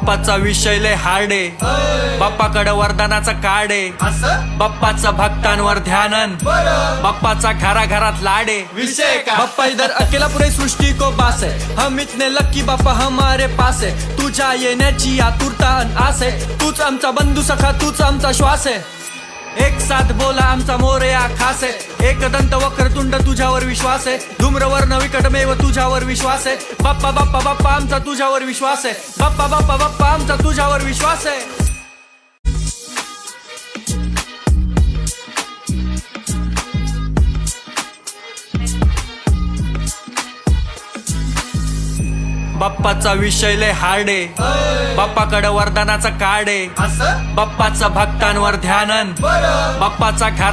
बाप्पाचा विषय लय हार्ड आहे, बाप्पाकडे वरदानाचा कार्ड आहे, बाप्पाचा भक्तांवर ध्यानन, बाप्पाचा घरा घरात लाडे विषय का? बाप्पा इधर अकेला पुरे सृष्टी को बास है, हम इतने लकी बाप्पा हमारे पास है, तुझ्या येण्याची आतुरता अन आस आहे, तूच आमचा बंधू सखा, तूच आमचा श्वास आहे, एक साथ बोला आमचा मोरया खास आहे, एक दंत वक्रतुंड तुझ्यावर विश्वास आहे, धूम्रवर्ण विकटमेव तुझ्यावर विश्वास आहे, बाप्पा बाप्पा बाप्पा आमचा तुझ्यावर विश्वास आहे, बाप्पा बाप्पा बाप्पा आमचा तुझ्यावर विश्वास आहे. बाप्पाचा विषय लय हार्ड आहे, बाप्पाकडे वरदानाचा कार्ड आहे, बाप्पाचा भक्तांवर ध्यानन, बाप्पाचा घरा